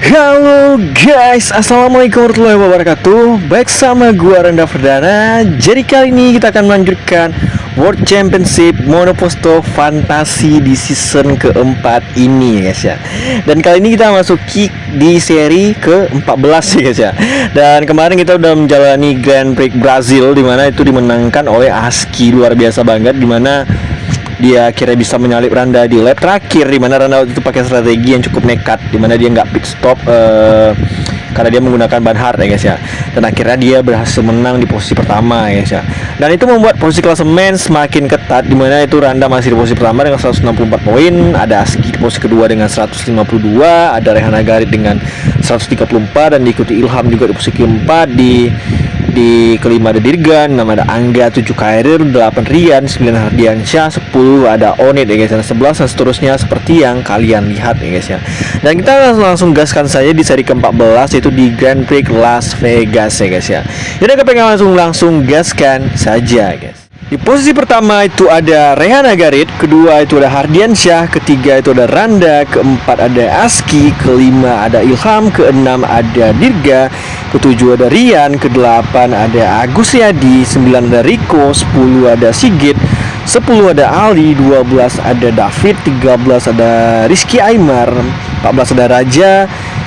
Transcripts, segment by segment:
Halo guys, assalamualaikum warahmatullahi wabarakatuh. Baik, sama gua Randa Ferdana. Jadi kali ini kita akan melanjutkan World Championship Monoposto Fantasi di season keempat ini ya guys ya. Dan kali ini kita masuki di seri ke-14 ya guys ya. Dan kemarin kita udah menjalani Grand Prix Brazil, dimana itu dimenangkan oleh Aski. Luar biasa banget, dimana dia akhirnya bisa menyalip Randa di lap terakhir, di mana Randa itu pakai strategi yang cukup nekat, di mana dia nggak pit stop karena dia menggunakan ban hard ya guys ya. Dan akhirnya dia berhasil menang di posisi pertama ya guys ya. Dan itu membuat posisi klasemen semakin ketat, di mana itu Randa masih di posisi pertama dengan 164 poin, ada Aski di posisi kedua dengan 152, ada Rehan Agarit dengan 134, dan diikuti Ilham juga di posisi keempat. Di kelima ada Dirgan, 6 ada Angga, 7 Kairir, 8 Rian, 9 Hardiansyah, 10 ada Onit ya guys, dan 11 dan seterusnya seperti yang kalian lihat ya guys ya. Dan kita langsung gaskan saja di seri ke-14, yaitu di Grand Prix Las Vegas ya guys ya. Jadi kita pengen langsung gaskan saja guys. Di posisi pertama itu ada Rehan Agarit, kedua itu ada Hardiansyah, ketiga itu ada Randa, keempat ada Aski, kelima ada Ilham, keenam ada Dirga, ketujuh ada Rian, kedelapan ada Agus Yadi, 9 ada Riko, 10 ada Sigit, 10 ada Ali, 12 ada David, 13 ada Rizky Aymar, 14 ada Raja,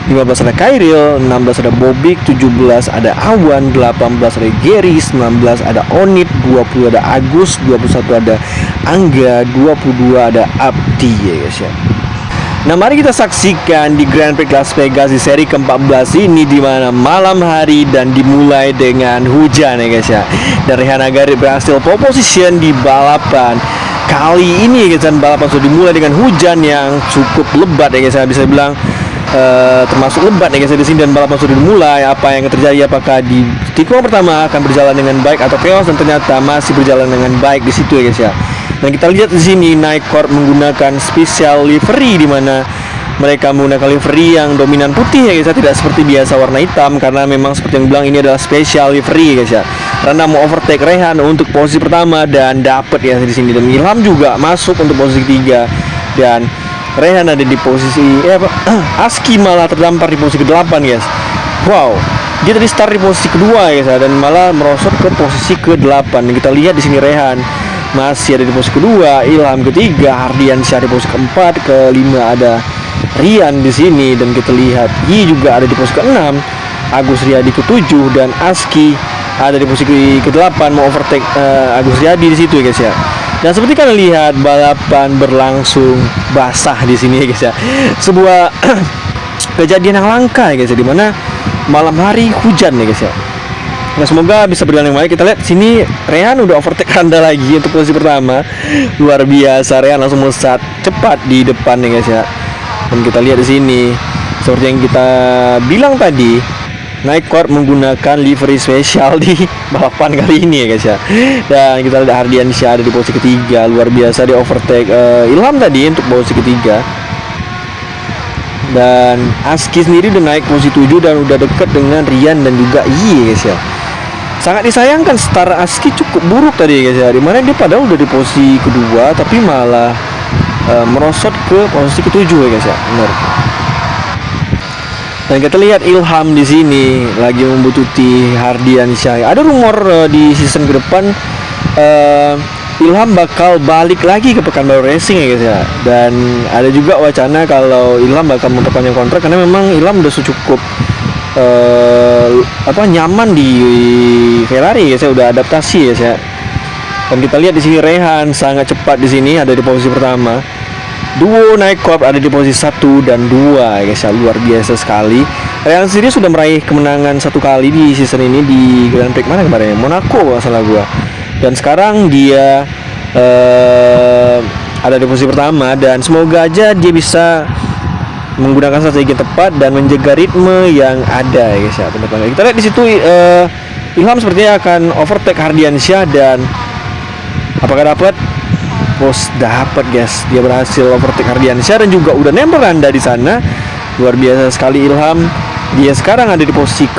15 ada Kairil, 16 ada Bobik, 17 ada Awan, 18 ada Gary, 19 ada Onit, 20 ada Agus, 21 ada Angga, 22 ada Abdi ya guys ya. Nah, mari kita saksikan di Grand Prix Las Vegas di seri ke-14 ini, di mana malam hari dan dimulai dengan hujan ya guys ya. Dan Rehan Agarit berhasil pole position di balapan kali ini ya guys, dan balapan sudah dimulai dengan hujan yang cukup lebat ya guys, saya bisa bilang termasuk lebat ya guys di sini. Dan balapan sudah dimulai. Apa yang terjadi, apakah di tikungan pertama akan berjalan dengan baik atau chaos, dan ternyata masih berjalan dengan baik di situ ya guys ya. Dan kita lihat di sini Night Corp menggunakan special livery, di mana mereka menggunakan livery yang dominan putih ya guys ya, tidak seperti biasa warna hitam, karena memang seperti yang bilang ini adalah special livery ya guys ya. Karena mau overtake Rehan untuk posisi pertama dan dapat ya di sini, dan Ilham juga masuk untuk posisi ketiga, dan Rehan ada di posisi Aski malah terdampar di posisi ke-8 guys. Wow, dia tadi start di posisi kedua guys ya, dan malah merosot ke posisi ke-8. Dan kita lihat di sini Rehan masih ada di posisi kedua, Ilham ketiga, Hardiansyah di posisi keempat, kelima ada Rian di sini, dan kita lihat Yi juga ada di posisi ke-6, Agus Riyadi ke-7, dan Aski ada di posisi ke-8 mau overtake Agus Riyadi di situ ya guys ya. Dan seperti kalian lihat, balapan berlangsung basah di sini ya guys ya. Sebuah kejadian yang langka ya guys ya, dimana malam hari hujan ya guys ya. Nah, semoga bisa berjalan yang baik. Kita lihat sini Rehan udah overtake Randa lagi untuk posisi pertama. Luar biasa, Rehan langsung melesat cepat di depan ya guys ya. Dan kita lihat di sini seperti yang kita bilang tadi, Night Corp menggunakan livery spesial di balapan kali ini ya guys ya. Dan kita lihat Hardiansyah ada di posisi ketiga, luar biasa, di overtake Ilham tadi untuk posisi ketiga. Dan Aski sendiri udah naik posisi 7 dan udah deket dengan Rian dan juga Yi guys ya. Sangat disayangkan start Aski cukup buruk tadi guys ya, dimana dia padahal udah di posisi kedua tapi malah merosot ke posisi ke-7 ya guys ya. Benar. Dan kita lihat Ilham di sini lagi membututi Hardiansyah. Ada rumor di season ke depan Ilham bakal balik lagi ke Pekanbaru Racing ya guys ya. Dan ada juga wacana kalau Ilham bakal memperpanjang kontrak, karena memang Ilham udah cukup nyaman di Ferrari guys ya, udah adaptasi guys ya. Dan kita lihat di sini Rehan sangat cepat di sini, ada di posisi pertama. Duo Night Corp ada di posisi 1 dan 2 ya guys ya, luar biasa sekali. Rehan sendiri sudah meraih kemenangan 1 kali di season ini di Grand Prix mana kemarin, Monaco kalau salah gua. Dan sekarang dia ada di posisi pertama, dan semoga aja dia bisa menggunakan strategi yang tepat dan menjaga ritme yang ada ya guys ya. Teman-teman, kita lihat di situ Ilham sepertinya akan overtake Hardiansyah, dan apakah dapat? Bos, dapat guys, dia berhasil overtake Hardiansyah dan juga udah nempel Randa di sana. Luar biasa sekali Ilham. Dia sekarang ada di posisi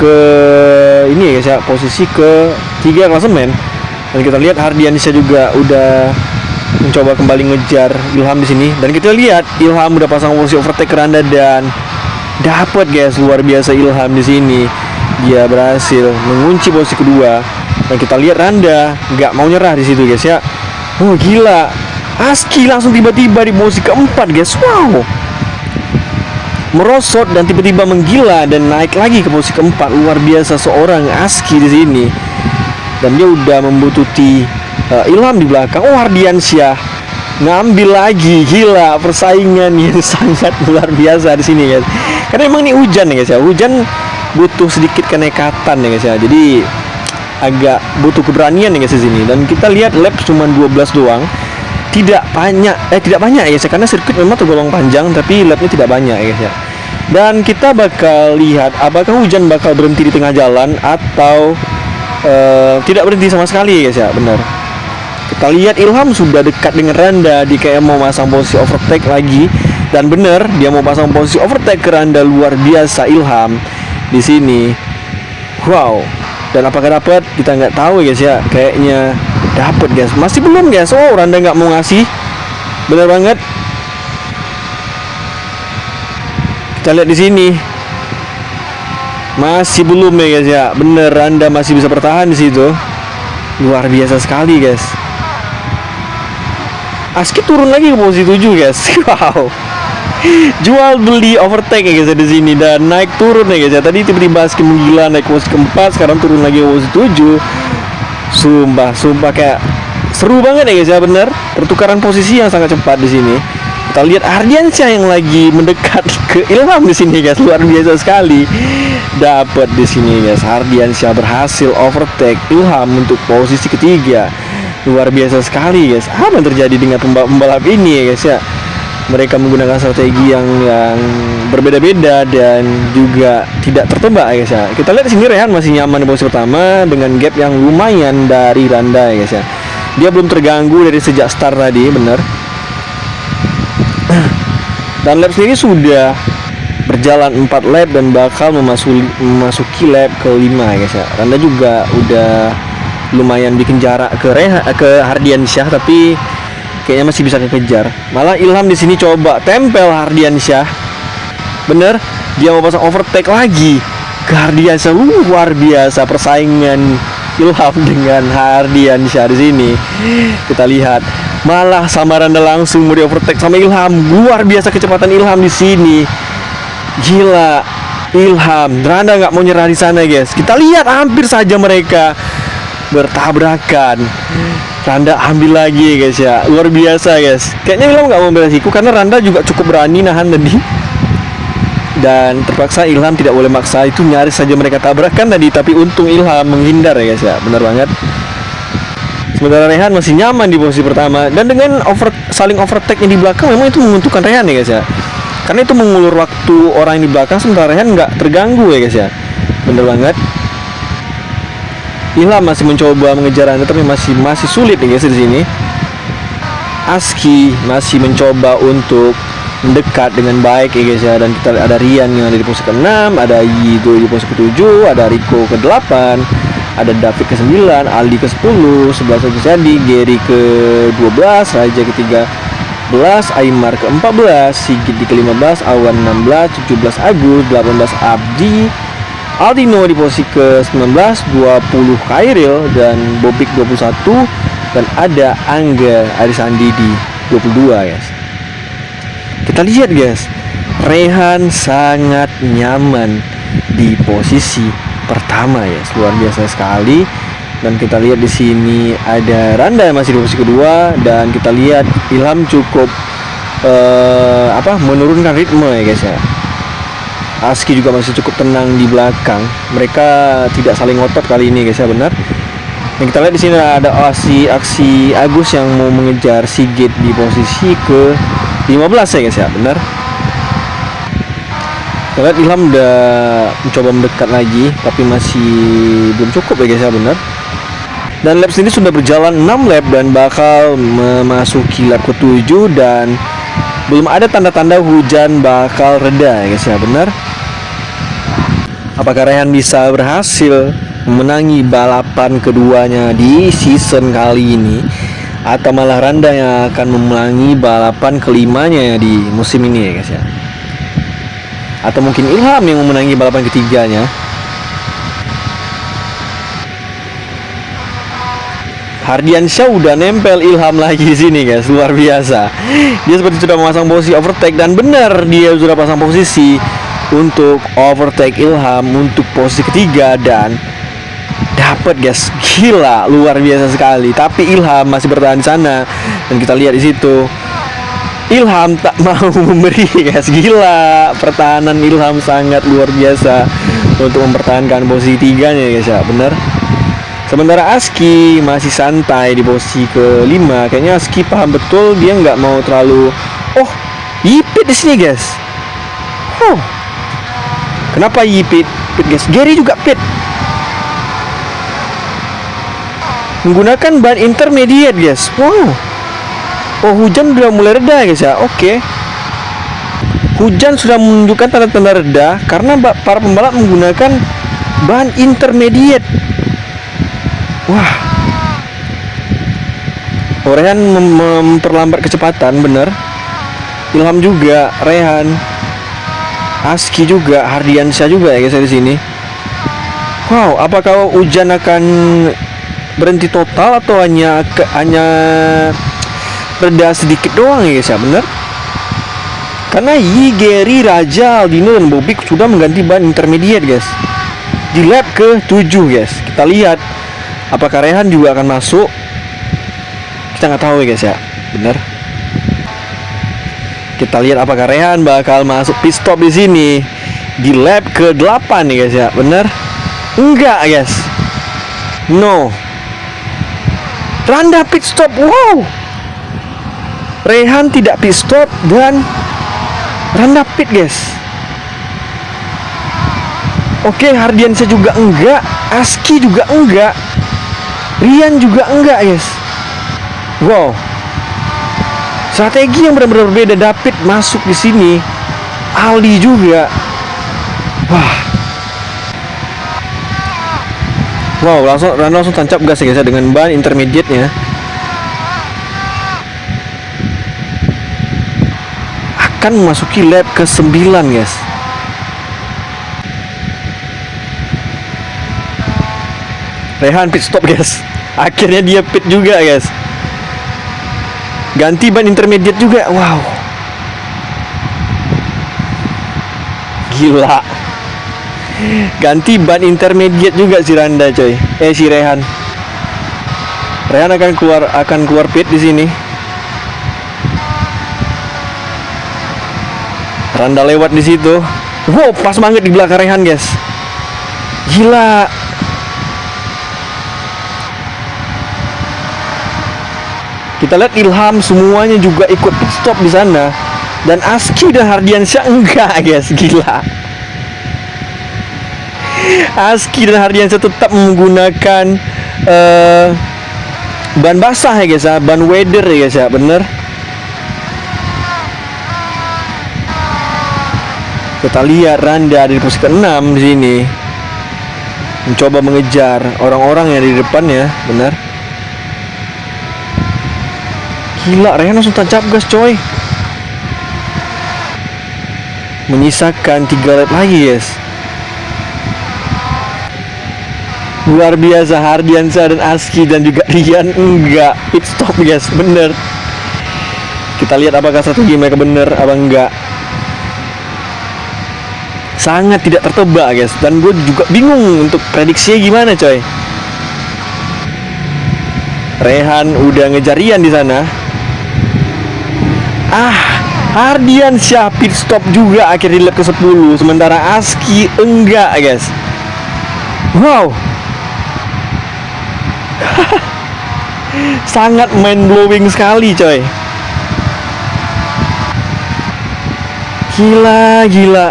ini ya guys ya, posisi ke-3 klasemen. Dan kita lihat Hardiansyah juga udah mencoba kembali ngejar Ilham di sini. Dan kita lihat Ilham udah pasang posisi overtake Randa, dan Dapat guys, luar biasa Ilham di sini. Dia berhasil mengunci posisi kedua. Dan kita lihat Randa nggak mau nyerah di situ guys ya. Oh gila, Aski langsung tiba-tiba di posisi keempat guys. Wow, merosot dan tiba-tiba menggila dan naik lagi ke posisi keempat. Luar biasa seorang Aski di sini. Dan dia udah membutuhkan Ilham di belakang. Oh, Ardiansyah ngambil lagi. Gila, persaingan yang sangat luar biasa di sini guys. Karena emang ini hujan ya guys ya. Hujan butuh sedikit kenekatan ya guys ya. Jadi agak butuh keberanian ya guys di sini. Dan kita lihat lap cuma 12 doang. Tidak banyak ya guys ya, karena sirkuit memang tergolong panjang tapi lapnya tidak banyak ya guys ya. Dan kita bakal lihat apakah hujan bakal berhenti di tengah jalan atau tidak berhenti sama sekali ya guys ya. Benar, kita lihat Ilham sudah dekat dengan Randa. Dia kayak mau masang posisi overtake lagi. Dan bener, dia mau pasang posisi overtake ke Randa. Luar biasa Ilham di sini. Wow. Dan apakah dapat? Kita nggak tahu guys ya. Kayaknya dapat guys. Masih belum guys. Oh, Randa nggak mau ngasih. Bener banget. Kita lihat di sini. Masih belum ya guys ya. Bener, Randa masih bisa bertahan di situ. Luar biasa sekali guys. Aski turun lagi ke posisi 7 guys. Wow. Jual beli overtake ya guys ya di sini, dan naik turun ya guys ya. Tadi tiba-tiba Aski menggila naik posisi keempat, sekarang turun lagi ke posisi 7. Sumpah kayak seru banget ya guys ya. Bener, pertukaran posisi yang sangat cepat di sini. Kita lihat Ardiansyah yang lagi mendekat ke Ilham di sini guys. Luar biasa sekali. Dapat di sini guys. Ardiansyah berhasil overtake Ilham untuk posisi ketiga. Luar biasa sekali guys. Apa yang terjadi dengan pembalap ini ya guys ya? Mereka menggunakan strategi yang berbeda-beda dan juga tidak tertebak ya guys ya. Kita lihat di sini Rehan masih nyaman di posisi pertama dengan gap yang lumayan dari Randa ya guys ya. Dia belum terganggu dari sejak start tadi, bener. Dan lap sendiri sudah berjalan 4 lap dan bakal memasuki lap ke-5 ya guys ya. Randa juga udah lumayan bikin jarak ke Ardiansyah, tapi kayaknya masih bisa kekejar. Malah Ilham di sini coba tempel Ardiansyah. Bener, dia mau pasang overtake lagi ke Ardiansyah. Luar biasa persaingan Ilham dengan Ardiansyah di sini. Kita lihat, malah sama Randa langsung mau di overtake sama Ilham. Luar biasa kecepatan Ilham di sini. Gila, Ilham. Randa nggak mau nyerah di sana guys. Kita lihat hampir saja mereka bertabrakan. Randa ambil lagi guys ya. Luar biasa guys. Kayaknya Ilham nggak mau beresiko karena Randa juga cukup berani nahan tadi. Dan terpaksa Ilham tidak boleh maksa. Itu nyaris saja mereka tabrakan tadi, tapi untung Ilham menghindar ya guys ya. Benar banget. Sementara Rehan masih nyaman di posisi pertama. Dan dengan saling overtake di belakang memang itu menguntungkan Rehan ya guys ya. Karena itu mengulur waktu orang yang di belakang, sementara Rehan nggak terganggu ya guys ya. Benar banget. Ilham masih mencoba mengejar Randa tapi masih sulit nih guys di sini. Aski masih mencoba untuk mendekat dengan baik ya guys ya. Dan kita ada Rian yang ada di posisi ke-6, ada Yido di posisi ke-7, ada Rico ke-8, ada David ke-9, Aldi ke-10, 11 Jadi, Gary ke-12, Raja ke-13, Aymar ke-14, Sigit di ke-15, Awan 16, 17 Agus, 18 Abdi, Aldino di posisi ke-19, 20 Khairil, dan Bobik 21, dan ada Angga Arisandi di 22 guys. Kita lihat guys, Rehan sangat nyaman di posisi pertama ya, luar biasa sekali. Dan kita lihat di sini ada Randa yang masih di posisi kedua, dan kita lihat Ilham cukup menurunkan ritme ya guys ya. Aski juga masih cukup tenang di belakang. Mereka tidak saling ngotot kali ini guys ya, benar. Dan kita lihat di sini ada aksi Agus yang mau mengejar Sigit di posisi ke-15 ya guys ya, benar. Kita lihat Ilham udah mencoba mendekat lagi tapi masih belum cukup ya guys ya, benar. Dan lap sendiri sudah berjalan 6 lap dan bakal memasuki lap ke-7, dan belum ada tanda-tanda hujan bakal reda ya guys ya, benar. Apakah Rehan bisa berhasil memenangi balapan keduanya di season kali ini, atau malah Randa yang akan memenangi balapan kelimanya di musim ini ya guys ya. atau mungkin Ilham yang memenangi balapan ketiganya. Hardiansyah udah nempel Ilham lagi di sini guys, luar biasa. Dia seperti sudah memasang posisi overtake, dan benar dia sudah pasang posisi untuk overtake Ilham untuk posisi ketiga dan dapat guys. Gila, luar biasa sekali. Tapi Ilham masih bertahan di sana dan kita lihat di situ Ilham tak mau memberi guys. Gila, pertahanan Ilham sangat luar biasa untuk mempertahankan posisi tiganya guys ya, bener. Sementara Aski masih santai di posisi kelima. Kayaknya Aski paham betul, dia nggak mau terlalu. Oh, Yipit di sini guys. Oh, kenapa Yipit? Pit guys, Gary juga pit. Menggunakan ban intermediate guys. Wow. Oh, hujan sudah mulai reda guys ya. Oke. Hujan sudah menunjukkan tanda-tanda reda karena para pembalap menggunakan ban intermediate. Wah. Rehan memperlambat kecepatan, bener. Ilham juga, Rehan, Aski juga, Hardiansyah juga ya guys di sini. Wow, apakah hujan akan berhenti total atau hanya reda sedikit doang ya guys ya, bener? Karena Gary, Raja, Aldino dan Bobik sudah mengganti ban intermediate guys di lap ke-7 guys. Kita lihat apakah Rehan juga akan masuk. Kita nggak tahu ya guys ya, bener. Kita lihat apakah Rehan bakal masuk pit stop di sini di lap ke-8 nih guys ya, bener? Enggak guys. No. Randa pit stop. Wow. Rehan tidak pit stop dan Randa pit guys. Oke, Hardiansyah juga enggak, Aski juga enggak, Rian juga enggak guys. Wow. Strategi yang benar-benar berbeda. David masuk di sini, Aldi juga. Wah. Wow, langsung tancap gas ya guys dengan ban intermediate-nya. Akan memasuki lap ke-9 guys. Rehan pit stop guys. Akhirnya dia pit juga guys. Ganti ban intermediate juga. Wow. Gila. Ganti ban intermediate juga si Randa coy. Si Rehan. Rehan akan keluar pit di sini. Randa lewat di situ. Wow, pas banget di belakang Rehan guys. Gila. Kita lihat Ilham semuanya juga ikut pit stop di sana, dan Aski dan Hardiansyah enggak guys. Gila. Aski dan Hardiansyah tetap menggunakan ban basah ya guys ya, ban weather ya guys ya, bener. Kita lihat Randa di posisi ke-6 di sini, mencoba mengejar orang-orang yang di depannya, benar. Gila, Rehan langsung tancap gas coy. Menyisakan 3 lap lagi guys. Luar biasa, Hardiansyah dan Aski dan juga Rian enggak pit stop guys, bener. Kita lihat apakah strategi mereka bener apa enggak. Sangat tidak tertebak guys, dan gue juga bingung untuk prediksinya gimana coy. Rehan udah ngejar Rian di sana. Hardiansyah pit stop juga akhirnya di lap ke-10, sementara Aski enggak guys. Wow. Sangat mind blowing sekali coy. Gila.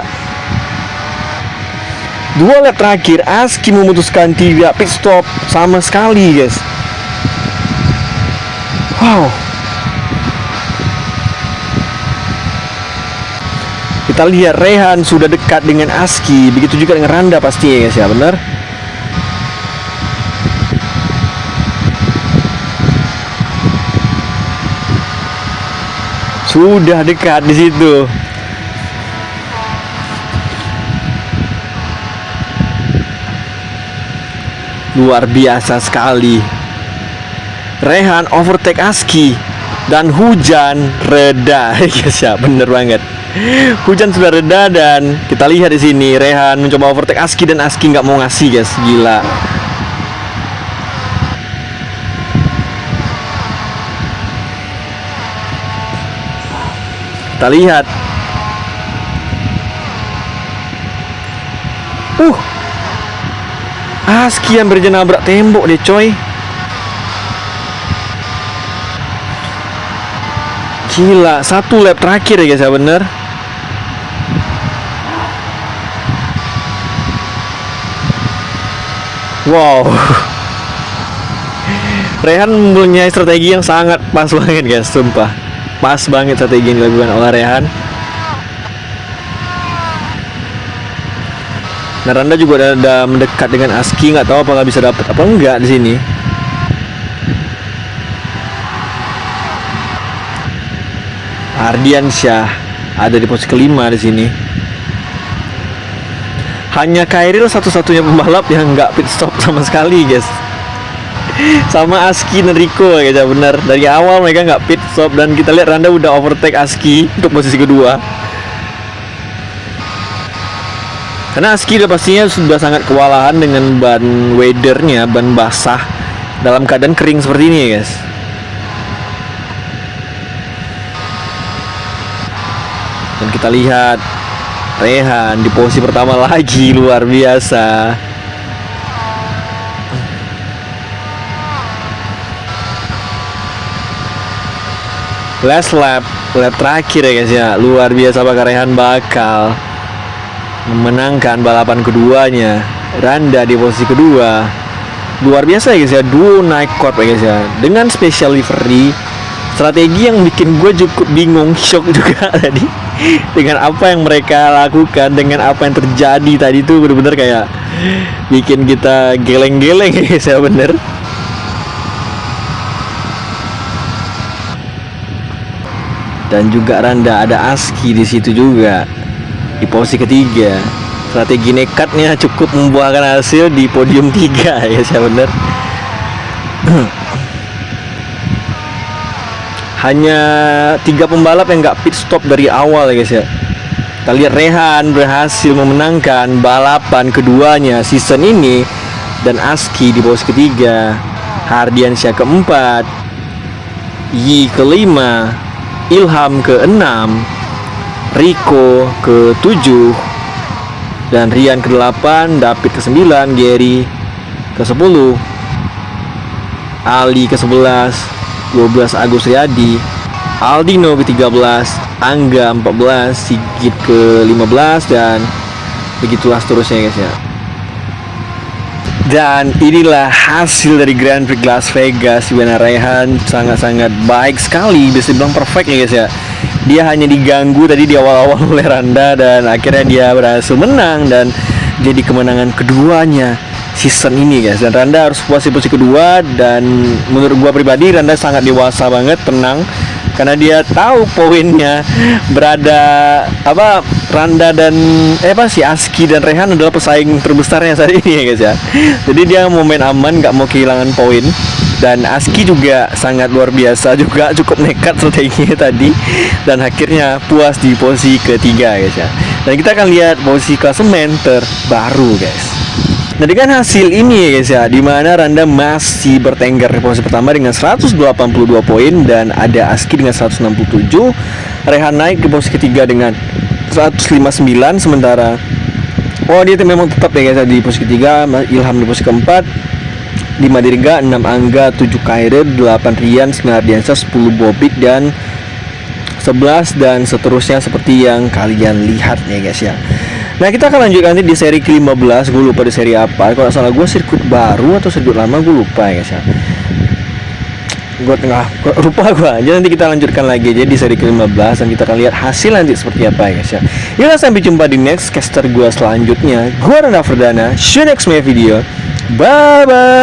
2 lap terakhir Aski memutuskan tidak pit stop sama sekali guys. Wow. Kita lihat Rehan sudah dekat dengan Aski, begitu juga dengan Randa pasti ya guys ya, benar. Sudah dekat di situ. Luar biasa sekali. Rehan overtake Aski dan hujan reda. Guys ya, bener banget. Hujan sudah reda dan kita lihat di sini Rehan mencoba overtake Aski dan Aski nggak mau ngasih, guys. Gila. Kita lihat. Aski hampir aja nabrak tembok deh, coy. Gila, 1 lap terakhir ya guys ya, bener. Wow. Rehan punya strategi yang sangat pas banget guys, sumpah. Pas banget strategi yang dilakukan oleh Rehan. Nah, Randa juga ada mendekat dengan Aski, nggak tahu apakah bisa dapat apa enggak di sini. Ardiansyah ada di posisi kelima di sini. Hanya Khairil satu-satunya pembalap yang nggak pit stop sama sekali, guys. Sama Aski dan Rico, guys ya, benar. Dari awal mereka nggak pit stop dan kita lihat Randa udah overtake Aski untuk posisi kedua. Karena Aski udah pastinya sudah sangat kewalahan dengan ban weathernya, ban basah dalam keadaan kering seperti ini ya, guys. Dan kita lihat Rehan di posisi pertama lagi, luar biasa. Last lap terakhir ya guys ya, luar biasa, bakal Rehan bakal memenangkan balapan keduanya. Randa di posisi kedua, luar biasa ya guys ya, duo naik court ya guys ya, dengan special livery. Strategi yang bikin gue cukup bingung, shock juga tadi dengan apa yang mereka lakukan, dengan apa yang terjadi tadi tuh bener-bener kayak bikin kita geleng-geleng ya guys ya, bener. Dan juga Randa, ada Aski di situ juga di posisi ketiga. Strategi nekatnya cukup membuahkan hasil di podium 3 ya guys ya, bener. Hanya 3 pembalap yang nggak pit stop dari awal ya guys ya. Kita lihat Rehan berhasil memenangkan balapan keduanya season ini, dan Aski di posisi ketiga, Hardiansyah keempat, Yi kelima, Ilham ke-6, Rico ke-7, dan Rian ke-8, David ke-9, Gary ke-10, Ali ke-11, 12 Agus Riyadi, Aldino ke-13, Angga 14, Sigit ke-15, dan begitulah seterusnya guys ya. Dan inilah hasil dari Grand Prix Las Vegas, di mana Rehan sangat-sangat baik sekali, bisa dibilang perfect ya guys ya. Dia hanya diganggu tadi di awal-awal oleh Randa, dan akhirnya dia berhasil menang dan jadi kemenangan keduanya season ini guys. Dan Randa harus posisi kedua, dan menurut gua pribadi Randa sangat dewasa banget, tenang, karena dia tahu poinnya berada apa, Randa dan si Aski dan Rehan adalah pesaing terbesarnya saat ini ya guys ya. Jadi dia mau main aman, nggak mau kehilangan poin. Dan Aski juga sangat luar biasa juga, cukup nekat strateginya tadi, dan akhirnya puas di posisi ketiga guys ya. Dan kita akan lihat posisi klasemen terbaru guys. Nah, dengan hasil ini ya guys ya, dimana Randa masih bertengger di posisi pertama dengan 182 poin, dan ada Aski dengan 167. Rehan naik di posisi ketiga dengan 159, sementara dia memang tetap ya guys ya, di posisi ketiga. Ilham di posisi keempat, 5 Dirga, 6 Angga, 7 Khairil, 8 Rian, 9 Ardiansyah, 10 Bobik, dan 11 dan seterusnya seperti yang kalian lihat ya guys ya. Nah, kita akan lanjutkan nanti di seri ke-15. Gue lupa di seri apa, kalau salah gue sirkuit baru atau sirkuit lama, gue lupa ya guys ya. Gue lupa gue aja. Nanti kita lanjutkan lagi aja di seri ke-15, dan kita akan lihat hasil nanti seperti apa ya guys ya. Yaudah, sampai jumpa di next caster gue selanjutnya. Gue Randa Ferdana, see you next my video. Bye bye.